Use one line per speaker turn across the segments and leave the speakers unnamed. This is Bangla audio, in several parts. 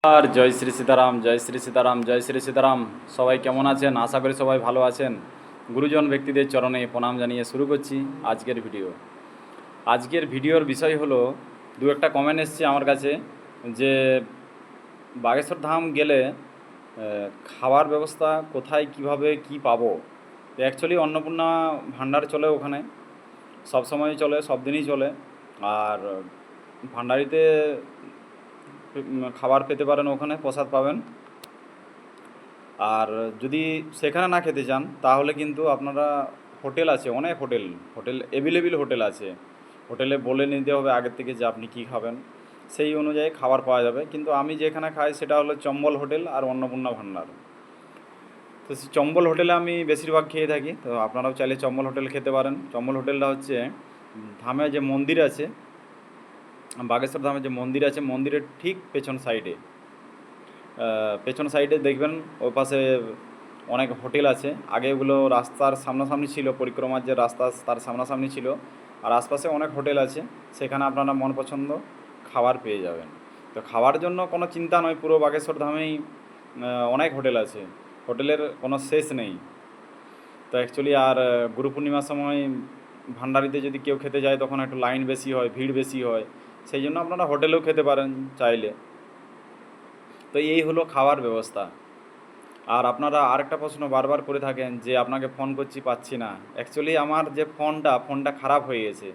আর জয় শ্রী সীতারাম, জয় শ্রী সীতারাম, জয় শ্রী সীতারাম। সবাই কেমন আছেন? আশা করি সবাই ভালো আছেন। গুরুজন ব্যক্তিদের চরণে প্রণাম জানিয়ে শুরু করছি আজকের ভিডিও। আজকের ভিডিওর বিষয় হলো, দু একটা কমেন্ট এসছে আমার কাছে যে বাগেশ্বর ধাম গেলে খাবার ব্যবস্থা কোথায়, কিভাবে কি পাবো। তো অ্যাকচুয়ালি অন্নপূর্ণা ভাণ্ডার চলে ওখানে, সব সময় চলে, সব দিনই চলে। আর ভাণ্ডারিতে খাবার পেতে পারেন, ওখানে প্রসাদ পাবেন। আর যদি সেখানে না খেতে চান তাহলে কিন্তু আপনারা হোটেল আছে, অনেক হোটেল হোটেল অ্যাভেলেবেল হোটেল আছে। হোটেলে বলে নিতে হবে আগের থেকে যে আপনি কী খাবেন, সেই অনুযায়ী খাবার পাওয়া যাবে। কিন্তু আমি যেখানে খাই সেটা হলো চম্বল হোটেল আর অন্নপূর্ণা ভাণ্ডার। তো সেই চম্বল হোটেলে আমি বেশিরভাগ খেয়ে থাকি। তো আপনারাও চাইলে চম্বল হোটেল খেতে পারেন। চম্বল হোটেলটা হচ্ছে ধামে যে মন্দির আছে, বাগেশ্বর ধামে যে মন্দির আছে, মন্দিরের ঠিক পেছন সাইডে দেখবেন ওই পাশে অনেক হোটেল আছে। আগে ওগুলো রাস্তার সামনাসামনি ছিল, পরিক্রমার যে রাস্তা তার সামনাসামনি ছিল। আর আশপাশে অনেক হোটেল আছে, সেখানে আপনারা মন পছন্দ খাবার পেয়ে যাবেন। তো খাওয়ার জন্য কোনো চিন্তা নয়, পুরো বাগেশ্বর ধামেই অনেক হোটেল আছে, হোটেলের কোনো শেষ নেই। তো অ্যাকচুয়ালি আর গুরু পূর্ণিমার সময় ভান্ডারিতে যদি কেউ খেতে যায় তখন একটু লাইন বেশি হয়, ভিড় বেশি হয়। সেই জন্য আপনারা হোটেলেও খেতে পারেন চাইলে। তো এই হলো খাওয়ার ব্যবস্থা। আর আপনারা আরেকটা প্রশ্ন বারবার করে থাকেন যে আপনাকে ফোন করছি পাচ্ছি না। অ্যাকচুয়ালি আমার যে ফোনটা খারাপ হয়ে গেছে,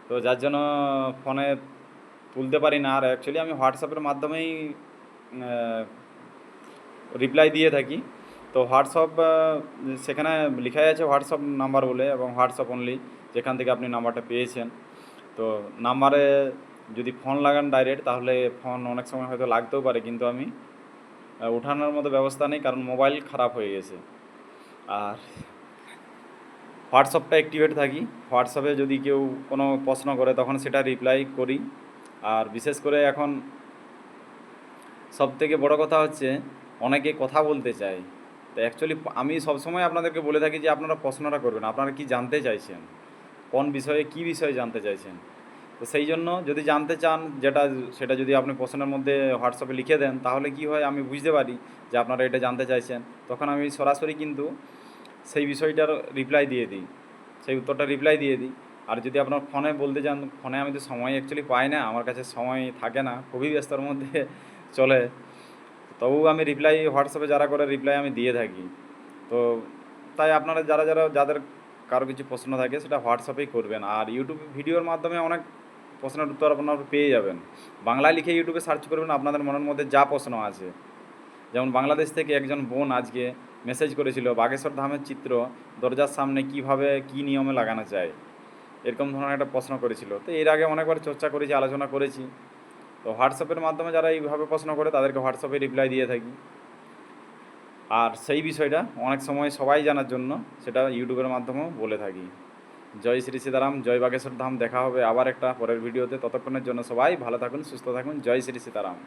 তো যার জন্য ফোনে তুলতে পারি না। আর অ্যাকচুয়ালি আমি হোয়াটসঅ্যাপের মাধ্যমেই রিপ্লাই দিয়ে থাকি। তো হোয়াটসঅ্যাপ, সেখানে লেখাই আছে হোয়াটসঅ্যাপ নাম্বার বলে, এবং হোয়াটসঅ্যাপ অনলি, যেখান থেকে আপনি নাম্বারটা পেয়েছেন। তো নাম্বারে যদি ফোন লাগান ডাইরেক্ট, তাহলে ফোন অনেক সময় হয়তো লাগতেও পারে, কিন্তু আমি ওঠানোর মতো ব্যবস্থা নেই, কারণ মোবাইল খারাপ হয়ে গেছে। আর হোয়াটসঅ্যাপটা অ্যাক্টিভেট থাকি, হোয়াটসঅ্যাপে যদি কেউ কোনো প্রশ্ন করে তখন সেটা রিপ্লাই করি। আর বিশেষ করে এখন সবথেকে বড় কথা হচ্ছে, অনেকে কথা বলতে চায়। তো অ্যাকচুয়ালি আমি সবসময় আপনাদেরকে বলে থাকি যে আপনারা প্রশ্নটা করবেন, আপনারা কি জানতে চাইছেন, কোন বিষয়ে কী বিষয়ে জানতে চাইছেন। তো সেই জন্য যদি জানতে চান সেটা যদি আপনি প্রশ্নের মধ্যে হোয়াটসঅ্যাপে লিখে দেন, তাহলে কি হয় আমি বুঝতে পারি যে আপনারা এটা জানতে চাইছেন। তখন আমি সরাসরি কিন্তু সেই বিষয়টার রিপ্লাই দিয়ে দিই, সেই উত্তরটা রিপ্লাই দিয়ে দিই। আর যদি আপনার ফোনে বলতে চান, ফোনে আমি তো সময় অ্যাকচুয়ালি পাই না, আমার কাছে সময় থাকে না, খুবই ব্যস্তর মধ্যে চলে। তবুও আমি রিপ্লাই হোয়াটসঅ্যাপে যারা করে রিপ্লাই আমি দিয়ে থাকি। তো তাই আপনারা যাদের কারো কিছু প্রশ্ন থাকে সেটা হোয়াটসঅ্যাপেই করবেন। আর ইউটিউব ভিডিওর মাধ্যমে অনেক প্রশ্নের উত্তর আপনারা পেয়ে যাবেন। বাংলায় লিখে ইউটিউবে সার্চ করবেন, আপনাদের মনের মধ্যে যা প্রশ্ন আছে। যেমন বাংলাদেশ থেকে একজন বোন আজকে মেসেজ করেছিল, বাগেশ্বর ধামের চিত্র দরজার সামনে কিভাবে কী নিয়মে লাগানো যায়, এরকম ধরনের একটা প্রশ্ন করেছিল। তো এর আগে অনেকবার চর্চা করেছি, আলোচনা করেছি। তো হোয়াটসঅ্যাপের মাধ্যমে যারা এইভাবে প্রশ্ন করে তাদেরকে হোয়াটসঅ্যাপে রিপ্লাই দিয়ে থাকি। আর সেই বিষয়টা অনেক সময় সবাই জানার জন্য সেটা ইউটিউবের মাধ্যমেও বলে থাকি। জয় শ্রী সীতারাম, জয় বাগেশ্বর ধাম। দেখা হবে আবার একটা পরের ভিডিওতে। ততক্ষণের জন্য সবাই ভালো থাকুন, সুস্থ থাকুন। জয় শ্রী সীতারাম।